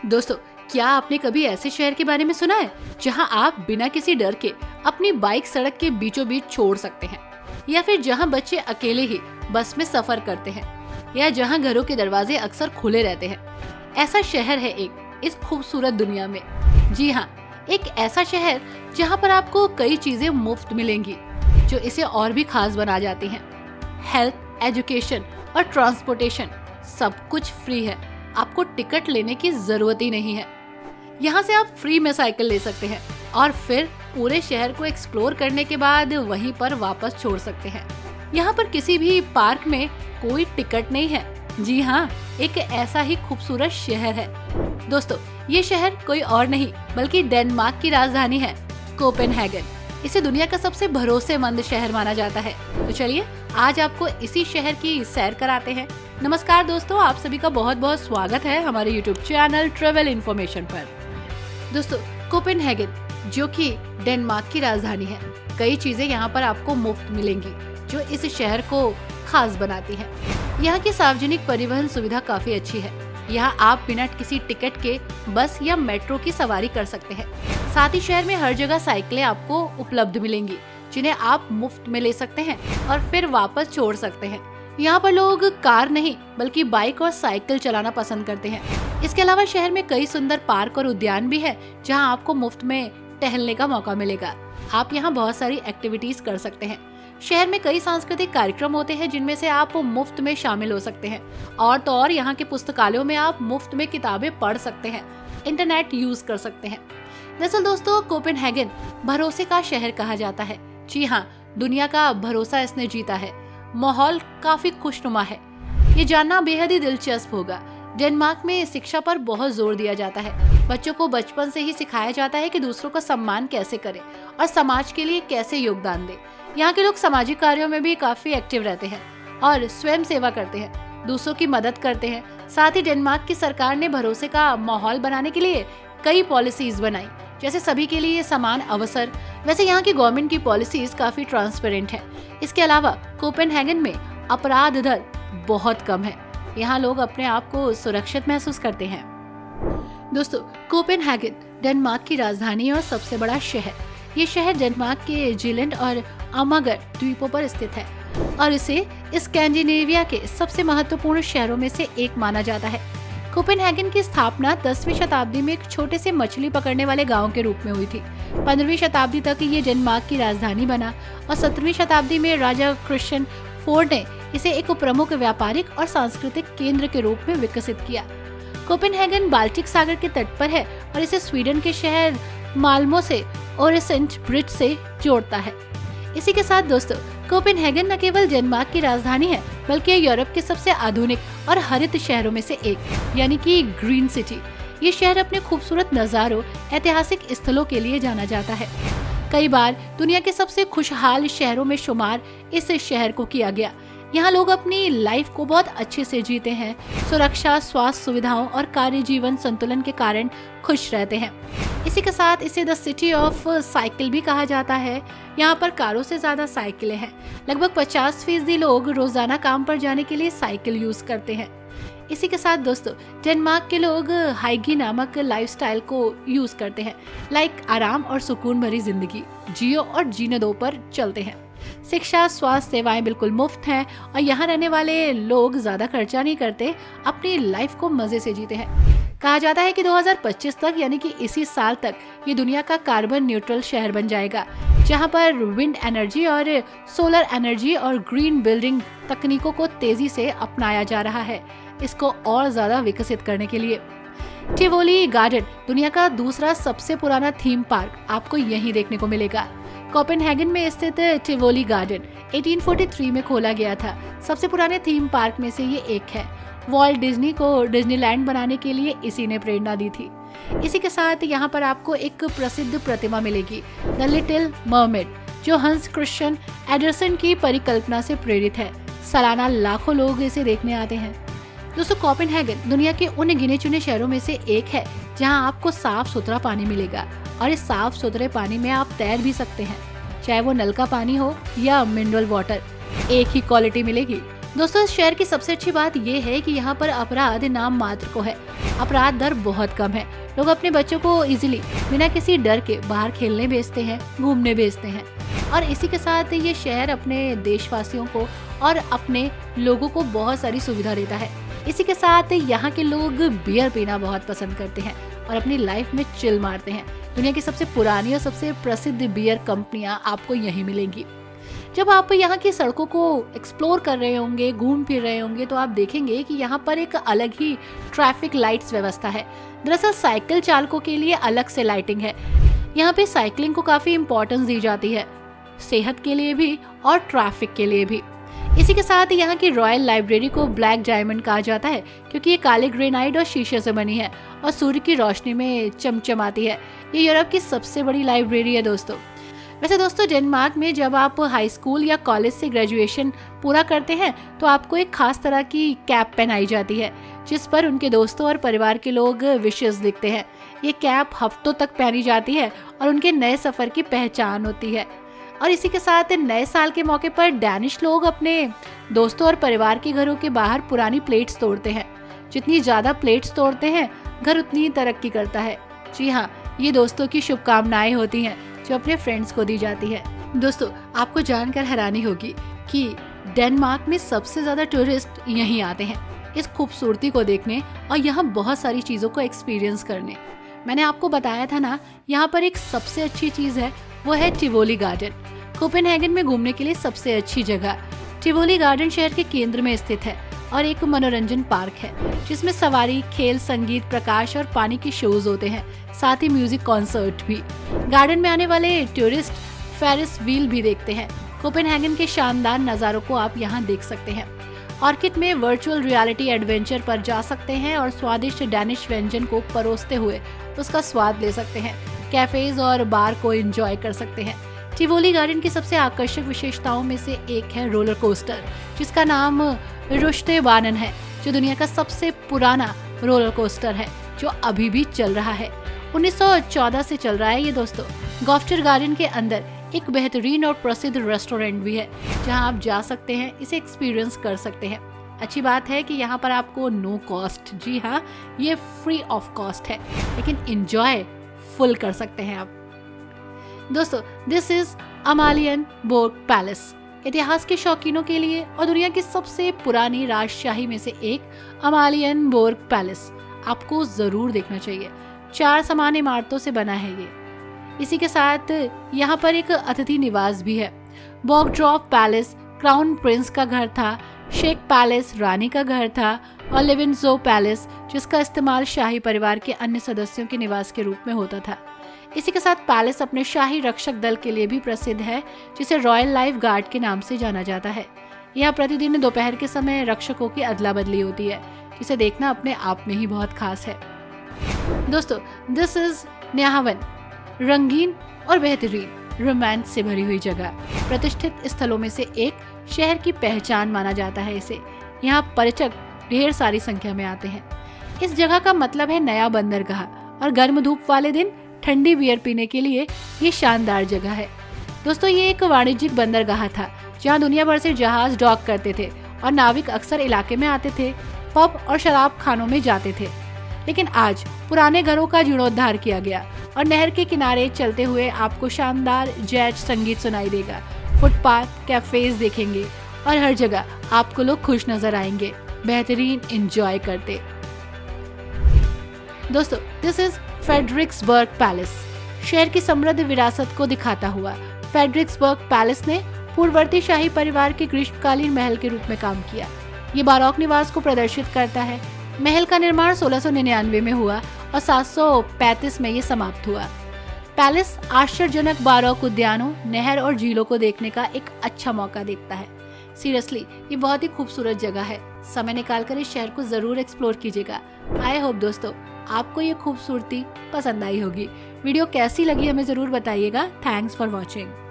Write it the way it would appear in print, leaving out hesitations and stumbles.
दोस्तों, क्या आपने कभी ऐसे शहर के बारे में सुना है जहां आप बिना किसी डर के अपनी बाइक सड़क के बीचों बीच छोड़ सकते हैं, या फिर जहां बच्चे अकेले ही बस में सफर करते हैं, या जहां घरों के दरवाजे अक्सर खुले रहते हैं। ऐसा शहर है एक इस खूबसूरत दुनिया में। जी हाँ, एक ऐसा शहर जहां पर आपको कई चीजें मुफ्त मिलेंगी जो इसे और भी खास बना जाती हैं। हेल्थ, एजुकेशन और ट्रांसपोर्टेशन सब कुछ फ्री है। आपको टिकट लेने की जरूरत ही नहीं है। यहाँ से आप फ्री में साइकिल ले सकते हैं और फिर पूरे शहर को एक्सप्लोर करने के बाद वहीं पर वापस छोड़ सकते हैं। यहाँ पर किसी भी पार्क में कोई टिकट नहीं है। जी हाँ, एक ऐसा ही खूबसूरत शहर है। दोस्तों, ये शहर कोई और नहीं बल्कि डेनमार्क की राजधानी है, कोपेनहेगन। इसे दुनिया का सबसे भरोसेमंद शहर माना जाता है। तो चलिए आज आपको इसी शहर की सैर कराते हैं। नमस्कार दोस्तों, आप सभी का बहुत बहुत स्वागत है हमारे YouTube चैनल ट्रेवल इन्फॉर्मेशन पर। दोस्तों, कोपेनहेगन जो कि डेनमार्क की राजधानी है, कई चीजें यहाँ पर आपको मुफ्त मिलेंगी जो इस शहर को खास बनाती है। यहाँ की सार्वजनिक परिवहन सुविधा काफी अच्छी है। यहाँ आप बिना किसी टिकट के बस या मेट्रो की सवारी कर सकते हैं। साथ ही शहर में हर जगह साइकिलें आपको उपलब्ध मिलेंगी जिन्हें आप मुफ्त में ले सकते हैं और फिर वापस छोड़ सकते हैं। यहाँ पर लोग कार नहीं बल्कि बाइक और साइकिल चलाना पसंद करते हैं। इसके अलावा शहर में कई सुंदर पार्क और उद्यान भी है जहाँ आपको मुफ्त में टहलने का मौका मिलेगा। आप यहाँ बहुत सारी एक्टिविटीज कर सकते हैं। शहर में कई सांस्कृतिक कार्यक्रम होते हैं जिनमें से आप मुफ्त में शामिल हो सकते हैं। और तो और यहाँ के पुस्तकालयों में आप मुफ्त में किताबें पढ़ सकते हैं, इंटरनेट यूज कर सकते हैं। दरअसल दोस्तों, कोपेनहेगन भरोसे का शहर कहा जाता है। जी हाँ, दुनिया का भरोसा इसने जीता है। माहौल काफी खुशनुमा है। ये जानना बेहद ही दिलचस्प होगा। डेनमार्क में शिक्षा पर बहुत जोर दिया जाता है। बच्चों को बचपन से ही सिखाया जाता है कि दूसरों का सम्मान कैसे करें और समाज के लिए कैसे योगदान दें। यहाँ के लोग सामाजिक कार्यों में भी काफी एक्टिव रहते हैं और स्वयं सेवा करते हैं, दूसरों की मदद करते हैं। साथ ही डेनमार्क की सरकार ने भरोसे का माहौल बनाने के लिए कई पॉलिसीज बनाई, जैसे सभी के लिए समान अवसर। वैसे यहाँ की गवर्नमेंट की पॉलिसीज काफी ट्रांसपेरेंट है। इसके अलावा कोपेनहेगन में अपराध दर बहुत कम है। यहाँ लोग अपने आप को सुरक्षित महसूस करते हैं। दोस्तों, कोपेनहेगन डेनमार्क की राजधानी और सबसे बड़ा शहर। ये शहर डेनमार्क के जीलैंड और अमागर द्वीपों पर स्थित है और इसे स्कैंडिनेविया के सबसे महत्वपूर्ण शहरों में से एक माना जाता है। कोपेनहेगन की स्थापना 10वीं शताब्दी में एक छोटे से मछली पकड़ने वाले गांव के रूप में हुई थी। 15वीं शताब्दी तक ये डेनमार्क की राजधानी बना और 17वीं शताब्दी में राजा क्रिश्चियन फोर्ड ने इसे एक प्रमुख व्यापारिक और सांस्कृतिक केंद्र के रूप में विकसित किया। कोपेनहेगन बाल्टिक सागर के तट पर है और इसे स्वीडन के शहर माल्मो से ओरेसेंट ब्रिज से जोड़ता है। इसी के साथ दोस्तों, कोपेनहेगन न केवल डेनमार्क की राजधानी है बल्कि यूरोप के सबसे आधुनिक और हरित शहरों में से एक, यानी कि ग्रीन सिटी। ये शहर अपने खूबसूरत नज़ारों, ऐतिहासिक स्थलों के लिए जाना जाता है। कई बार दुनिया के सबसे खुशहाल शहरों में शुमार इस शहर को किया गया। यहाँ लोग अपनी लाइफ को बहुत अच्छे से जीते हैं। सुरक्षा, स्वास्थ्य सुविधाओं और कार्य जीवन संतुलन के कारण खुश रहते हैं। इसी के साथ इसे द सिटी ऑफ साइकिल भी कहा जाता है। यहाँ पर कारों से ज्यादा साइकिलें हैं। लगभग 50% लोग रोजाना काम पर जाने के लिए साइकिल यूज करते हैं। इसी के साथ दोस्तों, डेनमार्क के लोग हाइगी नामक लाइफस्टाइल को यूज करते हैं। लाइक आराम और सुकून भरी जिंदगी जियो और जीने दो पर चलते हैं। शिक्षा, स्वास्थ्य सेवाएं बिल्कुल मुफ्त हैं और यहाँ रहने वाले लोग ज्यादा खर्चा नहीं करते, अपनी लाइफ को मजे से जीते हैं। कहा जाता है कि 2025 तक, यानी कि इसी साल तक, ये दुनिया का कार्बन न्यूट्रल शहर बन जाएगा, जहाँ पर विंड एनर्जी और सोलर एनर्जी और ग्रीन बिल्डिंग तकनीकों को तेजी से अपनाया जा रहा है, इसको और ज्यादा विकसित करने के लिए। टिवोली गार्डन दुनिया का दूसरा सबसे पुराना थीम पार्क आपको यहीं देखने को मिलेगा। कोपेनहेगन में स्थित टिवोली गार्डन 1843 में खोला गया था। सबसे पुराने थीम पार्क में से ये एक है। वॉल्ट डिज्नी को डिज्नीलैंड बनाने के लिए इसी ने प्रेरणा दी थी। इसी के साथ यहाँ पर आपको एक प्रसिद्ध प्रतिमा मिलेगी, द लिटिल मरमेड, जो हंस क्रिश्चियन एंडरसन की परिकल्पना से प्रेरित है। सालाना लाखों लोग इसे देखने आते हैं। दोस्तों, कोपेनहेगन दुनिया के उन गिने चुने शहरों में से एक है जहाँ आपको साफ सुथरा पानी मिलेगा और इस साफ सुथरे पानी में आप तैर भी सकते हैं। चाहे वो नल का पानी हो या मिनरल वाटर, एक ही क्वालिटी मिलेगी। दोस्तों इस शहर की सबसे अच्छी बात ये है कि यहाँ पर अपराध नाम मात्र को है। अपराध दर बहुत कम है। लोग अपने बच्चों को इजीली बिना किसी डर के बाहर खेलने भेजते हैं, घूमने भेजते हैं और इसी के साथ ये शहर अपने देशवासियों को और अपने लोगों को बहुत सारी सुविधा देता है। इसी के साथ यहाँ के लोग बियर पीना बहुत पसंद करते हैं और अपनी लाइफ में चिल मारते हैं। दुनिया की सबसे पुरानी और सबसे प्रसिद्ध बियर कंपनियां आपको यहीं मिलेंगी। जब आप यहाँ की सड़कों को एक्सप्लोर कर रहे होंगे, घूम फिर रहे होंगे, तो आप देखेंगे कि यहाँ पर एक अलग ही ट्रैफिक लाइट्स व्यवस्था है। दरअसल साइकिल चालकों के लिए अलग से लाइटिंग है। यहाँ पे साइकिलिंग को काफी इम्पोर्टेंस दी जाती है, सेहत के लिए भी और ट्रैफिक के लिए भी। इसी के साथ यहाँ की रॉयल लाइब्रेरी को ब्लैक डायमंड कहा जाता है क्योंकि ये काले ग्रेनाइट और शीशे से बनी है और सूर्य की रोशनी में चमचमाती है। ये यूरोप की सबसे बड़ी लाइब्रेरी है दोस्तों। वैसे दोस्तों डेनमार्क में जब आप हाई स्कूल या कॉलेज से ग्रेजुएशन पूरा करते हैं तो आपको एक खास तरह की कैप पहनाई जाती है जिस पर उनके दोस्तों और परिवार के लोग विशेस लिखते हैं। ये कैप हफ्तों तक पहनी जाती है और उनके नए सफर की पहचान होती है। और इसी के साथ नए साल के मौके पर डैनिश लोग अपने दोस्तों और परिवार के घरों के बाहर पुरानी प्लेट्स तोड़ते हैं। जितनी ज्यादा प्लेट्स तोड़ते हैं घर उतनी ही तरक्की करता है। जी हाँ, ये दोस्तों की शुभकामनाएं होती हैं जो अपने फ्रेंड्स को दी जाती है। दोस्तों आपको जानकर हैरानी होगी कि डेनमार्क में सबसे ज्यादा टूरिस्ट यहीं आते हैं इस खूबसूरती को देखने और यहाँ बहुत सारी चीजों को एक्सपीरियंस करने। मैंने आपको बताया था ना, यहाँ पर एक सबसे अच्छी चीज है, वो है टिवोली गार्डन। कोपेनहेगन में घूमने के लिए सबसे अच्छी जगह टिवोली गार्डन शहर के केंद्र में स्थित है और एक मनोरंजन पार्क है जिसमें सवारी, खेल, संगीत, प्रकाश और पानी के शोज होते हैं, साथ ही म्यूजिक कॉन्सर्ट भी। गार्डन में आने वाले टूरिस्ट फेरिस व्हील भी देखते हैं। कोपेनहेगन के शानदार नज़ारों को आप यहाँ देख सकते हैं। ऑर्किड में वर्चुअल रियलिटी एडवेंचर पर जा सकते हैं और स्वादिष्ट डैनिश व्यंजन को परोसते हुए उसका स्वाद ले सकते हैं। कैफेज और बार को एंजॉय कर सकते हैं। टिवोली गार्डन की सबसे आकर्षक विशेषताओं में से एक है रोलर कोस्टर जिसका नाम रुश्तेबानन है, जो दुनिया का सबसे पुराना रोलर कोस्टर है जो अभी भी चल रहा है। 1914 से चल रहा है ये दोस्तों। गॉफ्टर गार्डन के अंदर एक बेहतरीन और प्रसिद्ध रेस्टोरेंट भी है जहां आप जा सकते हैं, इसे एक्सपीरियंस कर सकते हैं। अच्छी बात है कि यहाँ पर आपको नो कॉस्ट, जी हाँ ये फ्री ऑफ कॉस्ट है, लेकिन एंजॉय फुल कर सकते हैं आप। दोस्तों दिस इज अमालियनबोर्ग पैलेस। इतिहास के शौकीनों के लिए और दुनिया की सबसे पुरानी राजशाही में से एक अमालियनबोर्ग पैलेस आपको जरूर देखना चाहिए। 4 समान इमारतों से बना है ये। इसी के साथ यहाँ पर एक अतिथि निवास भी है। बॉगड्रॉफ पैलेस क्राउन प्रिंस का घर था, शेख पैलेस रानी का घर था और लिविंजो पैलेस जिसका इस्तेमाल शाही परिवार के अन्य सदस्यों के निवास के रूप में होता था। इसी के साथ पैलेस अपने शाही रक्षक दल के लिए भी प्रसिद्ध है जिसे रॉयल लाइफ गार्ड के नाम से जाना जाता है। यहाँ प्रतिदिन दोपहर के समय रक्षकों की अदला बदली होती है जिसे देखना अपने आप में ही बहुत खास है। दोस्तों दिस इज न्याहावन, रंगीन और बेहतरीन रोमांस से भरी हुई जगह, प्रतिष्ठित स्थलों में से एक, शहर की पहचान माना जाता है इसे। यहाँ पर्यटक ढेर सारी संख्या में आते हैं। इस जगह का मतलब है नया बंदरगाह और गर्म धूप वाले दिन ठंडी बियर पीने के लिए ये शानदार जगह है। दोस्तों ये एक वाणिज्यिक बंदरगाह था जहाँ दुनिया भर से जहाज डॉक करते थे और नाविक अक्सर इलाके में आते थे, पब और शराब खानों में जाते थे। लेकिन आज पुराने घरों का जीर्णोद्धार किया गया और नहर के किनारे चलते हुए आपको शानदार जैज संगीत सुनाई देगा। फुटपाथ, कैफेज देखेंगे और हर जगह आपको लोग खुश नजर आएंगे, बेहतरीन एंजॉय करते। दोस्तों दिस इज फ्रेडरिक्सबर्ग पैलेस। शहर की समृद्ध विरासत को दिखाता हुआ फ्रेडरिक्सबर्ग पैलेस ने पूर्ववर्ती शाही परिवार के ग्रीष्मकालीन महल के रूप में काम किया। ये बारोक निवास को प्रदर्शित करता है। महल का निर्माण 1699 में हुआ और 735 में ये समाप्त हुआ। पैलेस आश्चर्यजनक बारोक उद्यानों, नहर और झीलों को देखने का एक अच्छा मौका देता है। सीरियसली ये बहुत ही खूबसूरत जगह है। समय निकालकर इस शहर को जरूर एक्सप्लोर कीजिएगा। आई होप दोस्तों आपको ये खूबसूरती पसंद आई होगी। वीडियो कैसी लगी हमें जरूर बताइएगा। Thanks for watching.